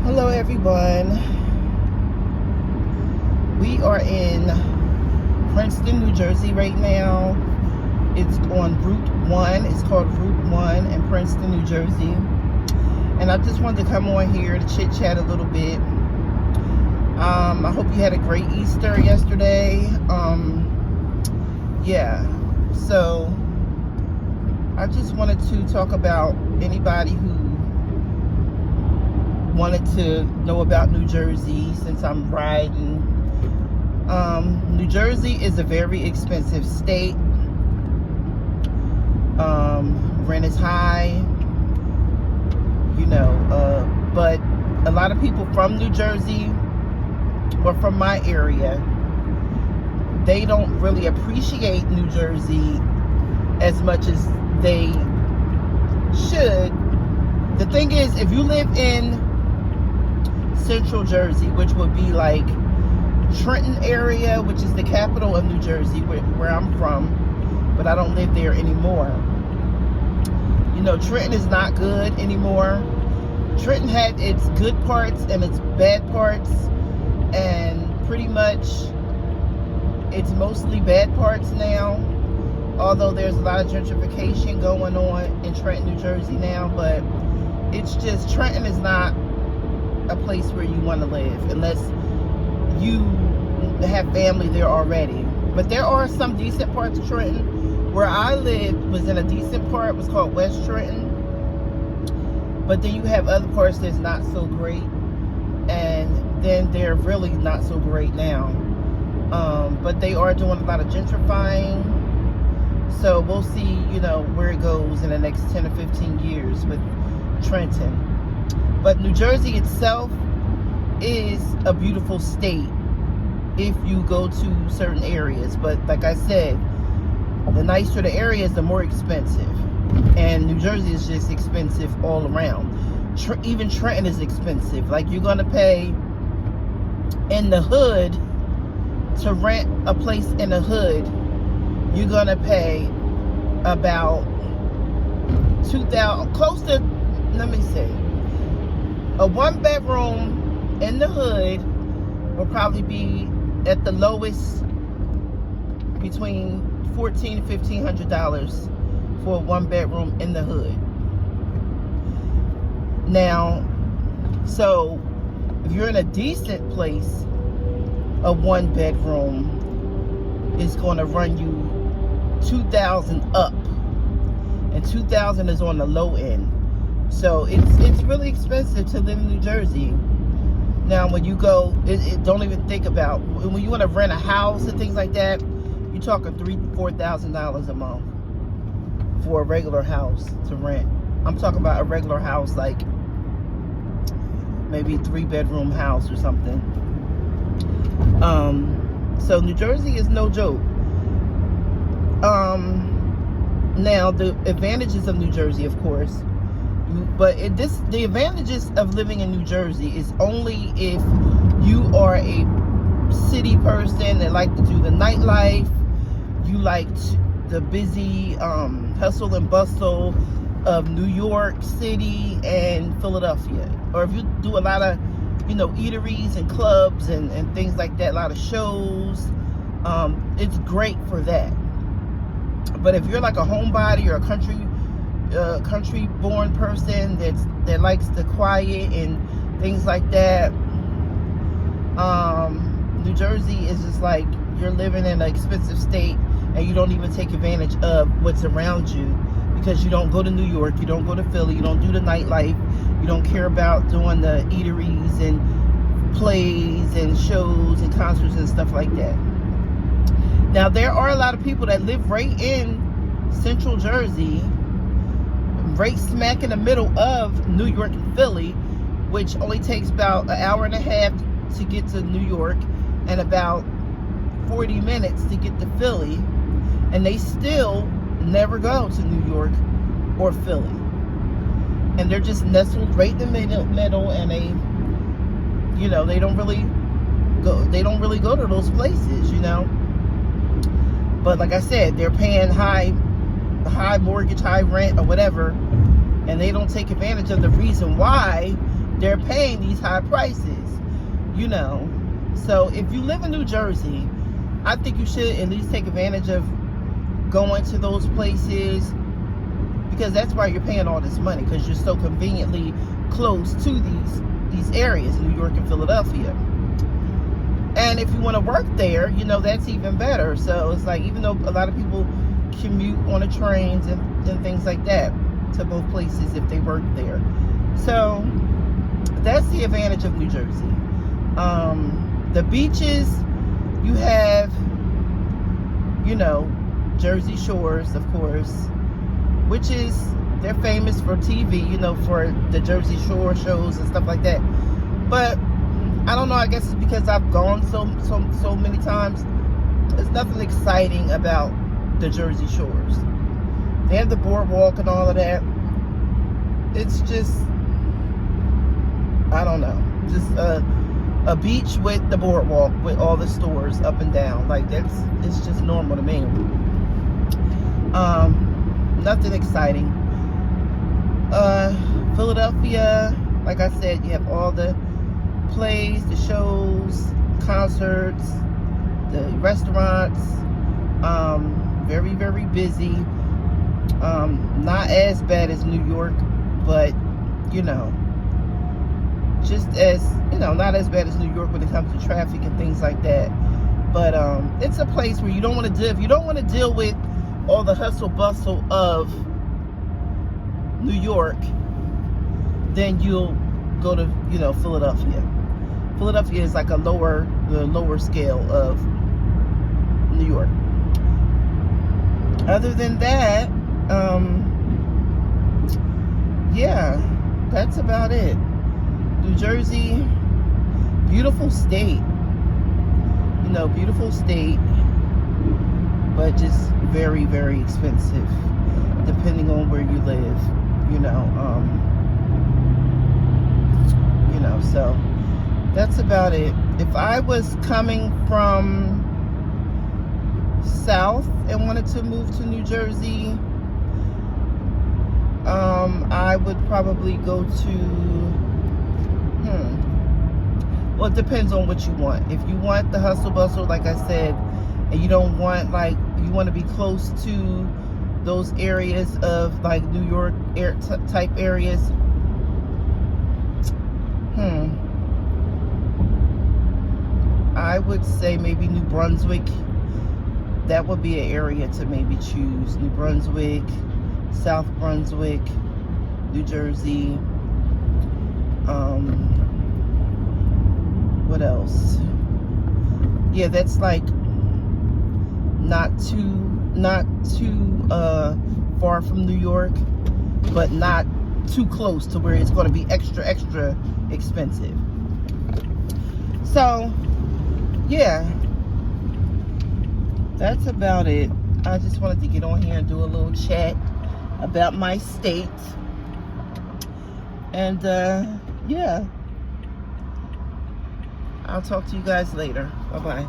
Hello everyone. We are in Princeton, New Jersey right now. It's on Route 1. It's called Route 1 in Princeton, New Jersey. And I just wanted to come on here to chit chat a little bit. I hope you had a great Easter yesterday. Yeah. So I just wanted to talk about anybody who wanted to know about New Jersey since I'm riding. New Jersey is a very expensive state. Rent is high, but a lot of people from New Jersey or from my area, they don't really appreciate New Jersey as much as they should. The thing is, if you live in Central Jersey, which would be like Trenton area, which is the capital of New Jersey, where I'm from, but I don't live there anymore. Trenton is not good anymore. Trenton had its good parts and its bad parts, and pretty much it's mostly bad parts now, although there's a lot of gentrification going on in Trenton, New Jersey now. But it's just, Trenton is not a place where you want to live unless you have family there already. But there are some decent parts of Trenton. Where I lived was in a decent part. It was called West Trenton. But then you have other parts that's not so great, and then they're really not so great now. But they are doing a lot of gentrifying, so we'll see where it goes in the next 10 or 15 years with Trenton. But New Jersey itself is a beautiful state if you go to certain areas. But like I said, the nicer the areas, the more expensive. And New Jersey is just expensive all around. Even Trenton is expensive. Like, you're going to pay in the hood to rent a place in the hood. You're going to pay about $2,000, close to, let me see, a 1-bedroom in the hood will probably be at the lowest between $1,400 and $1,500 for a 1-bedroom in the hood. Now, so if you're in a decent place, a 1-bedroom is going to run you $2,000 up, and $2,000 is on the low end. So it's really expensive to live in New Jersey. Now, when you go, don't even think about when you want to rent a house and things like that. You're talking $3,000-$4,000 a month for a regular house to rent. I'm talking about a regular house, like maybe a 3-bedroom house or something. So New Jersey is no joke. Now, the advantages of New Jersey, of course, but the advantages of living in New Jersey is only if you are a city person that like to do the nightlife. You like the busy hustle and bustle of New York City and Philadelphia. Or if you do a lot of, eateries and clubs and things like that, a lot of shows, it's great for that. But if you're like a homebody or a country-born person that likes the quiet and things like that, New Jersey is just like you're living in an expensive state, and you don't even take advantage of what's around you because you don't go to New York, you don't go to Philly, you don't do the nightlife, you don't care about doing the eateries and plays and shows and concerts and stuff like that. Now, there are a lot of people that live right in Central Jersey, right smack in the middle of New York and Philly, which only takes about an hour and a half to get to New York and about 40 minutes to get to Philly, and they still never go to New York or Philly. And they're just nestled right in the middle, and they don't really go to those places, But like I said, they're paying high mortgage, high rent, or whatever, and they don't take advantage of the reason why they're paying these high prices, you know. So if you live in New Jersey, I think you should at least take advantage of going to those places, because that's why you're paying all this money, because you're so conveniently close to these areas, New York and Philadelphia. And if you want to work there, you know, that's even better. So it's like, even though a lot of people commute on the trains and things like that to both places if they work there. So that's the advantage of New Jersey. The beaches, you have, you know, Jersey Shores, of course, which is, they're famous for TV, you know, for the Jersey Shore shows and stuff like that. But I don't know, I guess it's because I've gone so many times. There's nothing exciting about the Jersey Shores. They have the boardwalk and all of that. It's just, I don't know, just a beach with the boardwalk with all the stores up and down. Like, it's just normal to me. Nothing exciting. Philadelphia, like I said, you have all the plays, the shows, concerts, the restaurants. Very, very busy. Not as bad as New York, but, you know, just as, you know, not as bad as New York when it comes to traffic and things like that. But it's a place where you don't want to deal, if you don't want to deal with all the hustle bustle of New York, then you'll go to, you know, Philadelphia. Philadelphia is like the lower scale of New York. Other than that, yeah, that's about it. New Jersey, beautiful state. You know, beautiful state, but just very, very expensive, depending on where you live. You know, so that's about it. If I was coming from south and wanted to move to New Jersey, I would probably go to, well, it depends on what you want. If you want the hustle bustle, like I said, and you don't want, like, you want to be close to those areas of, like, New York type areas, I would say maybe New Brunswick. That would be an area to maybe choose. New Brunswick, South Brunswick, New Jersey. What else? Yeah, that's like not too far from New York, but not too close to where it's going to be extra expensive. So yeah, that's about it. I just wanted to get on here and do a little chat about my state. And yeah, I'll talk to you guys later. Bye-bye.